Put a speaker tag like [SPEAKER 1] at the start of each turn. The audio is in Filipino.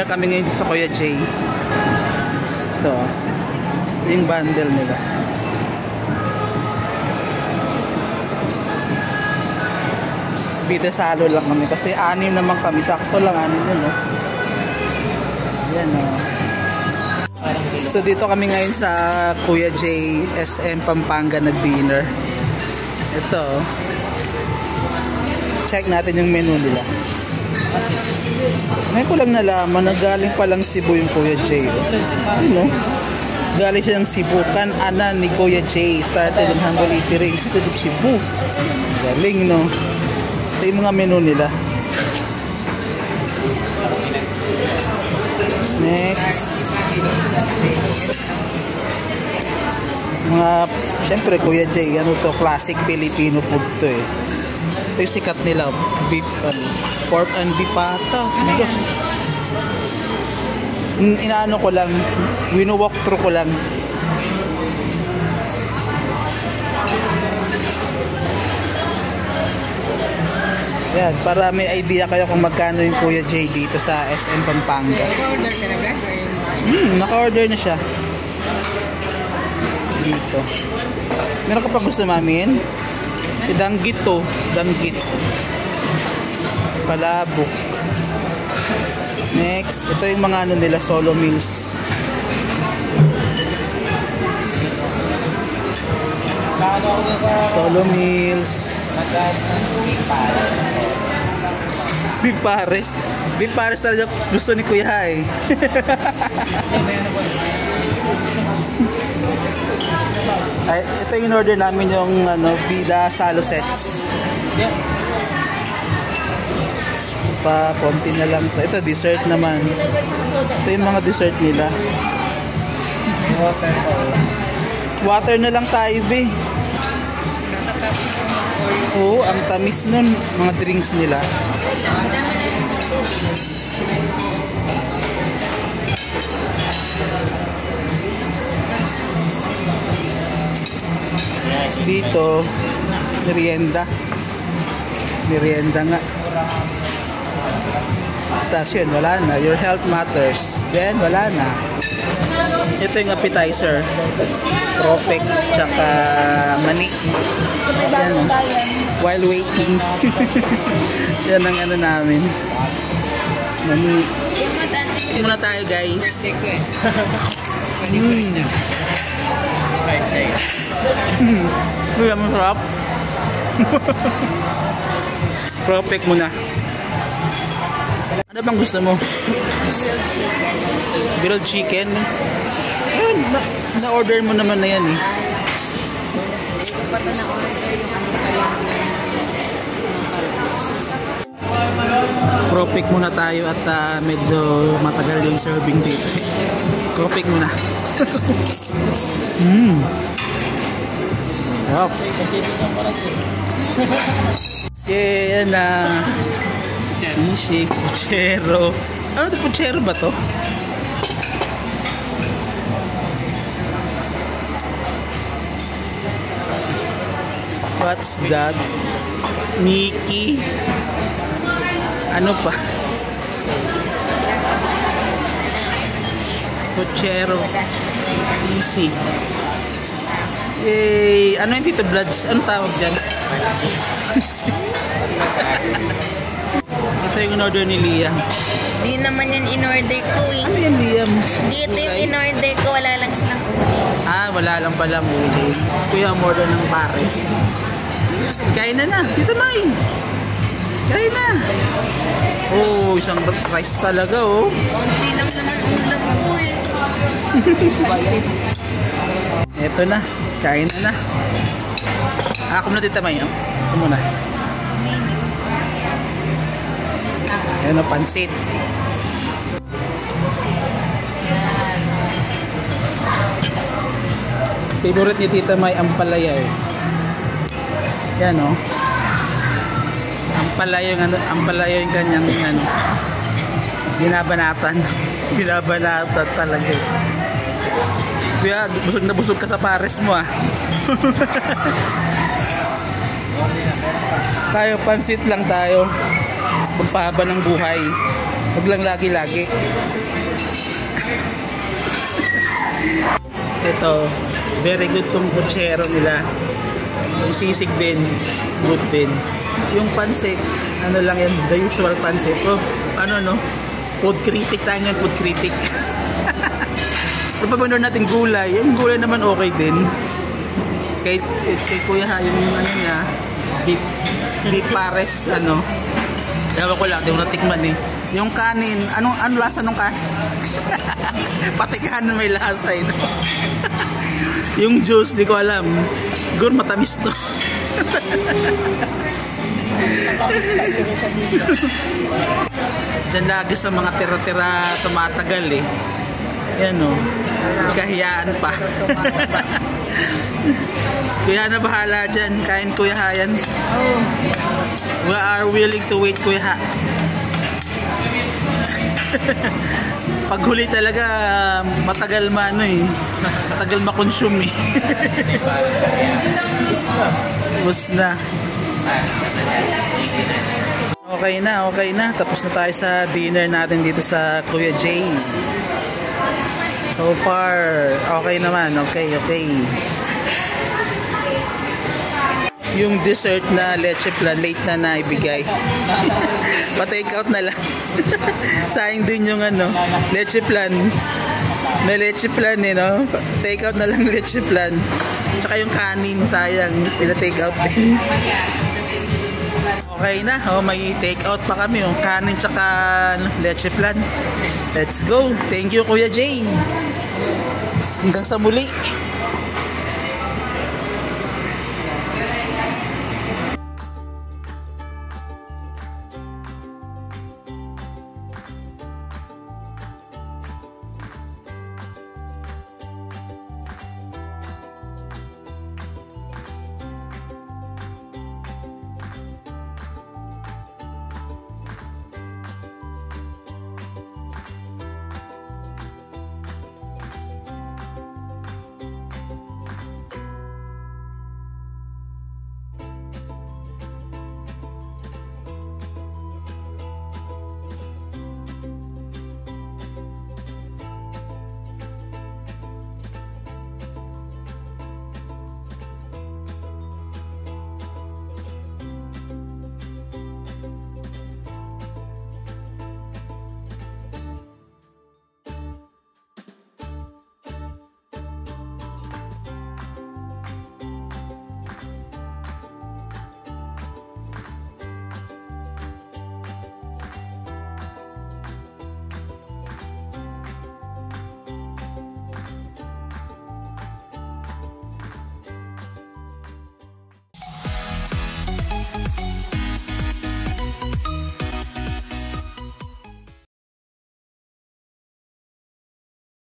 [SPEAKER 1] kami ngayon sa Kuya J. Ito yung bundle nila. Bida salo lang kami kasi 6 naman kami, sakto lang 6 yun, no? Ayan, no? So dito kami ngayon sa Kuya J SM Pampanga nag-dinner. Ito, check natin yung menu nila. Ngayon ko lang nalaman na galing palang Cebu yung Kuya J. Yun, no? Galing siya ng Cebu. Kan-ana ni Kuya J started in humble eatery instead of Cebu. Galing, no? Ito yung mga menu nila. Snacks. Mga, syempre Kuya J, ano to, classic Filipino food to eh. Ito yung sikat nila, beef, pork and beef pata. Inaano ko lang, wino-walk through ko lang. Yan, para may idea kayo kung magkano yung Kuya J dito sa SM Pampanga.
[SPEAKER 2] Naka-order ka na ba?
[SPEAKER 1] Naka-order na siya. Dito. Meron ka pa gusto mamin? Danggit to. Danggit. Palabok. Next, ito yung mga ano nila, solo meals. Solo meals. Big Pares. Big Pares talaga gusto ni Kuya eh. Ay, ito yung order namin yung ano, Vida Salo Sets. Pa, konti na lang. Ito dessert naman. Ito yung mga dessert nila. Water na lang tayo, be. Oo, ang tamis nun, mga drinks nila. Dito, merienda. Merienda nga. Tapos yun, wala na. Your health matters. Then, wala na. Ito yung appetizer. Profek, tsaka mani. Yan, while waiting. Yan ang ano namin. Mani. Ito muna tayo, guys. Uy, masarap. Profek muna. Ano bang gusto mo? Grilled chicken. Ayun, na-order mo naman na yan eh.
[SPEAKER 2] Hindi ko pa ito na-order yung ano pa lang
[SPEAKER 1] Propik muna tayo at medyo matagal yung serving dito. Propik muna. Wow. Yeah, yan na. Sisig, puchero. Ano ito, puchero ba to? What's that? Mickey? Ano pa? Puchero. Sisig. Yay! Ano yung Tito Bloods? Ano tawag dyan? Ito yung in-order ni Liam.
[SPEAKER 2] Di naman yan in-order ko eh.
[SPEAKER 1] Ano yan, Liam?
[SPEAKER 2] Dito yung in-order ko, wala lang silang ulit.
[SPEAKER 1] Ah, wala lang pala ulit. Kuya ang order ng pares. Kain na na. Tito May. Kain na. Oh, isang rice talaga oh.
[SPEAKER 2] Konti lang naman ulam ko eh.
[SPEAKER 1] Eto na. Kain na na. Ako na Tita May. Ito muna. Ayan o, pansit. Favorite ni Tita May ang palaya eh. Yan o. Ang palaya yung kanyang ano, binabanatan. Binabanatan talaga eh. Kaya busog na busog ka sa pares mo ah. Tayo pansit lang tayo. Magpahaba ng buhay. Huwag lang lagi-lagi. Ito, very good tong puchero nila. Yung sisig din, good din. Yung pansit, ano lang yan, the usual pansit. Oh, ano no? Food critic tayo ngayon, food critic. Kapag natin gulay, yung gulay naman okay din. Kay Kuya ha, yung ano niya, beef pares, ano. Ewan ko lang, di mo natikman eh. Yung kanin, ano lasa nung kanin? Pati kanin may lasa eh. Yung juice, di ko alam. Siguro matamis to. Diyan lagi sa mga tira-tira tumatagal eh. Yan o. Kahiyaan pa. Kuya na bahala dyan. Kain Kuya ha yan. We are willing to wait Kuya ha. Pag huli talaga matagal mano eh. Matagal makonsume eh. Bus na. Okay na. Tapos na tayo sa dinner natin dito sa Kuya Jay. So far, okay naman. Okay. Yung dessert na leche plan, late na naibigay. Pa-take out na lang. Sayang din yung ano, leche plan. May leche plan eh, no? Take out na lang leche plan. Tsaka yung kanin, sayang. Pina-take out din. Okay na, may take out pa kami. Yung kanin tsaka leche plan. Let's go. Thank you Kuya Jay. Hanggang sa muli.